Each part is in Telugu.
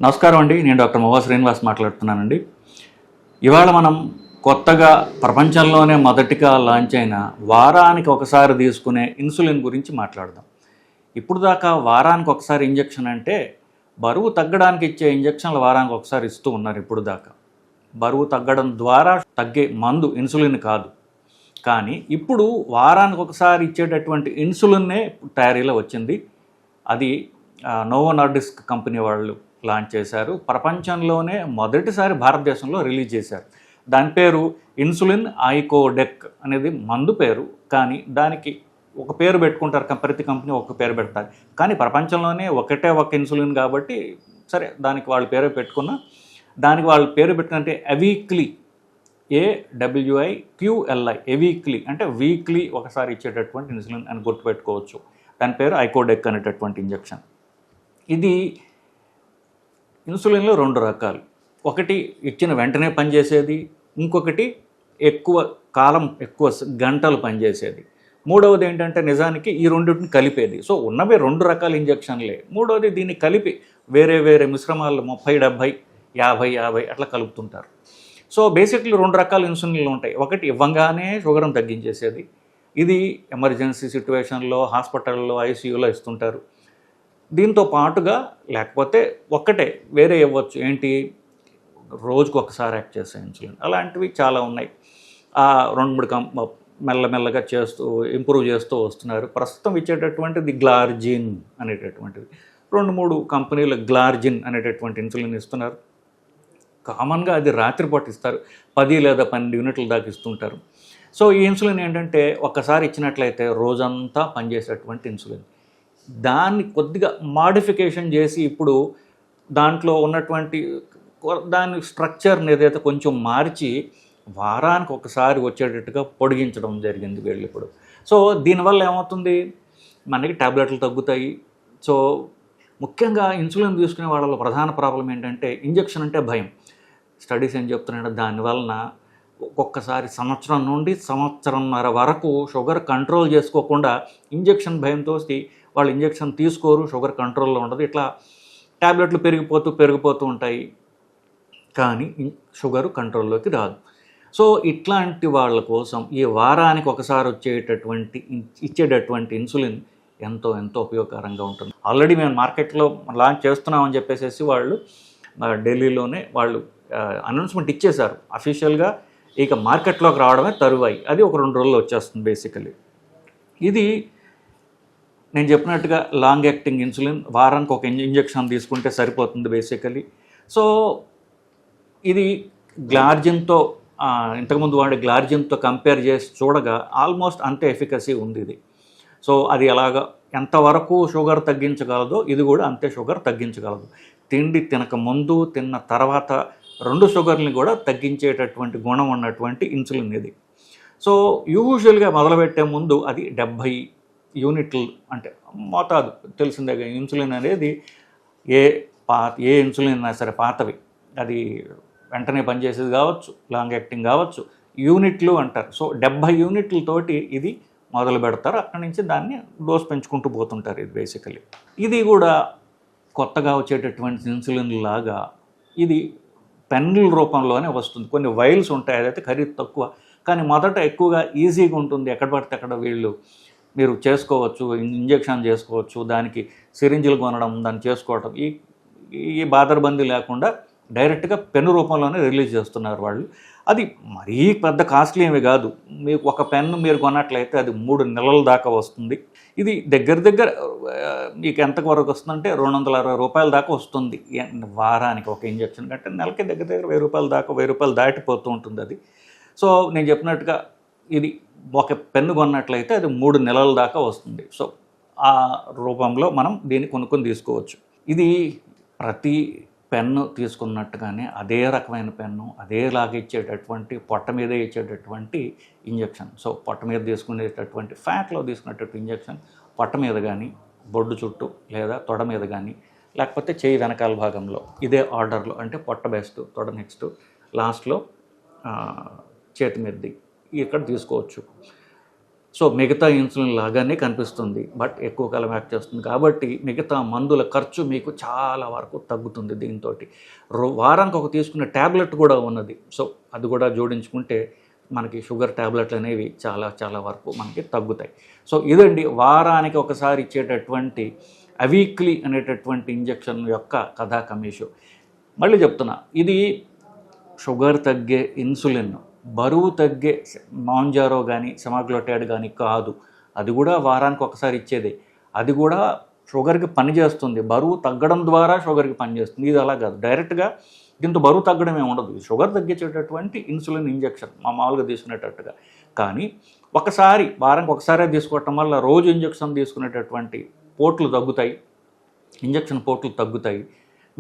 నమస్కారం అండి. నేను డాక్టర్ మోహా శ్రీనివాస్ మాట్లాడుతున్నానండి. ఇవాళ మనం కొత్తగా ప్రపంచంలోనే మొదటిగా లాంచ్ అయిన వారానికి ఒకసారి తీసుకునే ఇన్సులిన్ గురించి మాట్లాడదాం. ఇప్పుడు దాకా వారానికి ఒకసారి ఇంజెక్షన్ అంటే బరువు తగ్గడానికి ఇచ్చే ఇంజెక్షన్లు వారానికి ఒకసారి ఇస్తూ ఉన్నారు. ఇప్పుడు దాకా బరువు తగ్గడం ద్వారా తగ్గే మందు ఇన్సులిన్ కాదు. కానీ ఇప్పుడు వారానికి ఒకసారి ఇచ్చేటటువంటి ఇన్సులిన్నే తయారీలో వచ్చింది. అది నోవో నార్డిస్క్ కంపెనీ వాళ్ళు లాంచ్ చేశారు. ప్రపంచంలోనే మొదటిసారి భారతదేశంలో రిలీజ్ చేశారు. దాని పేరు ఇన్సులిన్ ఐకోడెక్ అనేది మందు పేరు. కానీ దానికి ఒక పేరు పెట్టుకుంటారు, ప్రతి కంపెనీ ఒక పేరు పెడతారు. కానీ ప్రపంచంలోనే ఒకటే ఒక ఇన్సులిన్ కాబట్టి సరే దానికి వాళ్ళ పేరు పెట్టుకున్న, దానికి వాళ్ళ పేరు పెట్టుకుంటే అవీక్లీ, AWIQLI, ఎవీక్లీ అంటే వీక్లీ ఒకసారి ఇచ్చేటటువంటి ఇన్సులిన్ అని గుర్తుపెట్టుకోవచ్చు. దాని పేరు ఐకోడెక్ అనేటటువంటి ఇంజెక్షన్. ఇది ఇన్సులిన్లో రెండు రకాలు. ఒకటి ఇచ్చిన వెంటనే పనిచేసేది, ఇంకొకటి ఎక్కువ కాలం ఎక్కువ గంటలు పనిచేసేది. మూడవది ఏంటంటే నిజానికి ఈ రెండింటిని కలిపేది. సో ఉన్నవే రెండు రకాల ఇంజెక్షన్లే. మూడవది దీన్ని కలిపి వేరే వేరే మిశ్రమాలు 30, 70, 50, 50 అట్లా కలుపుతుంటారు. సో బేసిక్లీ రెండు రకాల ఇన్సులిన్లు ఉంటాయి. ఒకటి ఇవ్వంగానే షుగర్ని తగ్గించేసేది. ఇది ఎమర్జెన్సీ సిచ్యువేషన్లో, హాస్పిటల్లో, ఐసీయూలో ఇస్తుంటారు. దీంతో పాటుగా లేకపోతే ఒక్కటే వేరే ఇవ్వచ్చు. ఏంటి, రోజుకు ఒకసారి యాక్ట్ చేసే ఇన్సులిన్. అలాంటివి చాలా ఉన్నాయి. 2-3 మెల్లమెల్లగా ఇంప్రూవ్ చేస్తూ వస్తున్నారు. ప్రస్తుతం ఇచ్చేటటువంటిది గ్లార్జిన్ అనేటటువంటిది. 2-3 కంపెనీలు గ్లార్జిన్ అనేటటువంటి ఇన్సులిన్ ఇస్తున్నారు. కామన్గా అది రాత్రిపూట ఇస్తారు. 10 లేదా 12 యూనిట్ల దాకా ఇస్తుంటారు. సో ఈ ఇన్సులిన్ ఏంటంటే ఒక్కసారి ఇచ్చినట్లయితే రోజంతా పనిచేసేటువంటి ఇన్సులిన్. దాన్ని కొద్దిగా మాడిఫికేషన్ చేసి ఇప్పుడు దాంట్లో ఉన్నటువంటి దాని స్ట్రక్చర్ని ఏదైతే కొంచెం మార్చి వారానికి ఒకసారి వచ్చేటట్టుగా పొడిగించడం జరిగింది వీళ్ళు ఇప్పుడు. సో దీనివల్ల ఏమవుతుంది, మనకి ట్యాబ్లెట్లు తగ్గుతాయి. సో ముఖ్యంగా ఇన్సులిన్ తీసుకునే వాళ్ళలో ప్రధాన ప్రాబ్లం ఏంటంటే ఇంజెక్షన్ అంటే భయం. స్టడీస్ ఏం చెప్తున్నాయంటే దానివలన ఒక్కొక్కసారి సంవత్సరం నుండి సంవత్సరంన్నర వరకు షుగర్ కంట్రోల్ చేసుకోకుండా ఇంజెక్షన్ భయంతో వాళ్ళు ఇంజెక్షన్ తీసుకోరు, షుగర్ కంట్రోల్లో ఉండదు. ఇట్లా ట్యాబ్లెట్లు పెరిగిపోతూ ఉంటాయి, కానీ షుగరు కంట్రోల్లోకి రాదు. సో ఇట్లాంటి వాళ్ళ కోసం ఈ వారానికి ఒకసారి ఇచ్చేటటువంటి ఇన్సులిన్ ఎంతో ఎంతో ఉపయోగకరంగా ఉంటుంది. ఆల్రెడీ మేము మార్కెట్లో లాంచ్ చేస్తున్నామని చెప్పేసి వాళ్ళు ఢిల్లీలోనే వాళ్ళు అనౌన్స్మెంట్ ఇచ్చేశారు. అఫీషియల్గా ఇక మార్కెట్లోకి రావడమే తరువాయి. అది ఒక 2 రోజుల్లో వచ్చేస్తుంది బేసికలీ. ఇది నేను చెప్పినట్టుగా లాంగ్ యాక్టింగ్ ఇన్సులిన్. వారానికి ఒక ఇంజెక్షన్ తీసుకుంటే సరిపోతుంది బేసికలీ. సో ఇది గ్లార్జిన్తో, ఇంతకుముందు వాడే గ్లార్జిన్తో కంపేర్ చేసి చూడగా ఆల్మోస్ట్ అంతే ఎఫికసీ ఉంది ఇది. సో అది ఎంతవరకు షుగర్ తగ్గించగలదో ఇది కూడా అంతే షుగర్ తగ్గించగలదు. తిండి తినక ముందు, తిన్న తర్వాత 2 షుగర్ని కూడా తగ్గించేటటువంటి గుణం ఉన్నటువంటి ఇన్సులిన్ ఇది. సో యూజువల్గా మొదలుపెట్టే ముందు అది 70 యూనిట్లు అంటే మోతాదు తెలిసిందే. ఇన్సులిన్ అనేది ఏ ఇన్సులిన్ అయినా సరే పాతవి, అది వెంటనే పనిచేసేది కావచ్చు, లాంగ్ యాక్టింగ్ కావచ్చు, యూనిట్లు అంటారు. సో 70 యూనిట్లతోటి ఇది మొదలు పెడతారు. అక్కడి నుంచి దాన్ని డోస్ పెంచుకుంటూ పోతుంటారు. ఇది బేసికలీ ఇది కూడా కొత్తగా వచ్చేటటువంటి ఇన్సులిన్ లాగా ఇది పెన్నుల రూపంలోనే వస్తుంది. కొన్ని వైల్స్ ఉంటాయి, అదైతే ఖరీదు తక్కువ, కానీ మొదట ఎక్కువగా ఈజీగా ఉంటుంది. ఎక్కడ పడితే అక్కడ మీరు చేసుకోవచ్చు, ఇంజెక్షన్ చేసుకోవచ్చు, దానికి సిరింజిలు కొనడం, దాన్ని చేసుకోవడం, ఈ బాదరబందీ లేకుండా డైరెక్ట్గా పెన్ను రూపంలోనే రిలీజ్ చేస్తున్నారు వాళ్ళు. అది మరీ పెద్ద కాస్ట్లీ ఏమి కాదు. మీకు ఒక పెన్ను మీరు కొన్నట్లయితే అది 3 నెలల దాకా వస్తుంది. ఇది దగ్గర మీకు ఎంతవరకు వస్తుందంటే 260 రూపాయల దాకా వస్తుంది వారానికి ఒక ఇంజెక్షన్. కంటే నెలకి దగ్గర 1000 రూపాయల దాకా, 1000 రూపాయలు దాటిపోతూ ఉంటుంది అది. సో నేను చెప్పినట్టుగా ఇది ఒక పెన్ను కొన్నట్లయితే అది 3 నెలల దాకా వస్తుంది. సో ఆ రూపంలో మనం దీన్ని కొనుక్కొని తీసుకోవచ్చు. ఇది ప్రతి పెన్ను తీసుకున్నట్టుగానే అదే రకమైన పెన్ను, అదేలాగా ఇచ్చేటటువంటి పొట్ట మీదే ఇచ్చేటటువంటి ఇంజెక్షన్. సో పొట్ట మీద తీసుకునేటటువంటి ఫ్యాట్లో తీసుకునేటటువంటి ఇంజెక్షన్ పొట్ట మీద కానీ, బొడ్డు చుట్టూ లేదా తొడ మీద కానీ, లేకపోతే చేయి వెనకాల భాగంలో ఇదే ఆర్డర్లో, అంటే పొట్ట బెస్ట్, తొడ నెక్స్ట్, లాస్ట్లో చేతి మీదది ఇక్కడ తీసుకోవచ్చు. సో మిగతా ఇన్సులిన్ లాగానే కనిపిస్తుంది, బట్ ఎక్కువ కాలం యాక్ట్ చేస్తుంది. కాబట్టి మిగతా మందుల ఖర్చు మీకు చాలా వరకు తగ్గుతుంది దీంతో. వారానికి ఒక తీసుకునే ట్యాబ్లెట్ కూడా ఉన్నది. సో అది కూడా జోడించుకుంటే మనకి షుగర్ ట్యాబ్లెట్లు అనేవి చాలా చాలా వరకు మనకి తగ్గుతాయి. సో ఇదండి వారానికి ఒకసారి ఇచ్చేటటువంటి అవీక్లీ అనేటటువంటి ఇంజెక్షన్ యొక్క కథా కమీషు. మళ్ళీ చెప్తున్నా, ఇది షుగర్ తగ్గే ఇన్సులిన్, బరువు తగ్గే మాంజారో కానీ సెమాగ్లోటైడ్ కానీ కాదు. అది కూడా వారానికి ఒకసారి ఇచ్చేదే. అది కూడా షుగర్కి పనిచేస్తుంది, బరువు తగ్గడం ద్వారా షుగర్కి పనిచేస్తుంది. ఇది అలా కాదు, డైరెక్ట్గా దీంతో బరువు తగ్గడమే ఉండదు. షుగర్ తగ్గించేటటువంటి ఇన్సులిన్ ఇంజెక్షన్ మామూలుగా తీసుకునేటట్టుగా. కానీ ఒకసారి వారానికి ఒకసారే తీసుకోవటం వల్ల రోజు ఇంజెక్షన్ తీసుకునేటటువంటి పోట్లు తగ్గుతాయి, ఇంజెక్షన్ పోట్లు తగ్గుతాయి,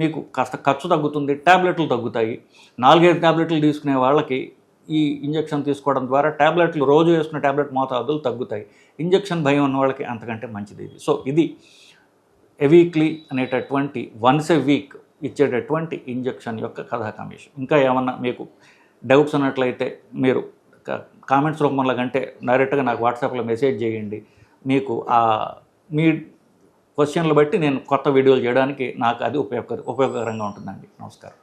మీకు కాస్త ఖర్చు తగ్గుతుంది, ట్యాబ్లెట్లు తగ్గుతాయి. 4-5 ట్యాబ్లెట్లు తీసుకునే వాళ్ళకి ఈ ఇంజెక్షన్ తీసుకోవడం ద్వారా ట్యాబ్లెట్లు రోజు వేసుకునే ట్యాబ్లెట్ మోతాదులు తగ్గుతాయి. ఇంజెక్షన్ భయం ఉన్న వాళ్ళకి అంతకంటే మంచిది ఇది. సో ఇది ఎవీక్లీ అనేటటువంటి వన్స్ ఎ వీక్ ఇచ్చేటటువంటి ఇంజెక్షన్ యొక్క కథా కమీషన్. ఇంకా ఏమన్నా మీకు డౌట్స్ ఉన్నట్లయితే మీరు కామెంట్స్ రూపంలో కంటే డైరెక్ట్గా నాకు వాట్సాప్లో మెసేజ్ చేయండి. మీకు మీ క్వశ్చన్లు బట్టి నేను కొత్త వీడియోలు చేయడానికి నాకు అది ఉపయోగకరంగా ఉంటుందండి. నమస్కారం.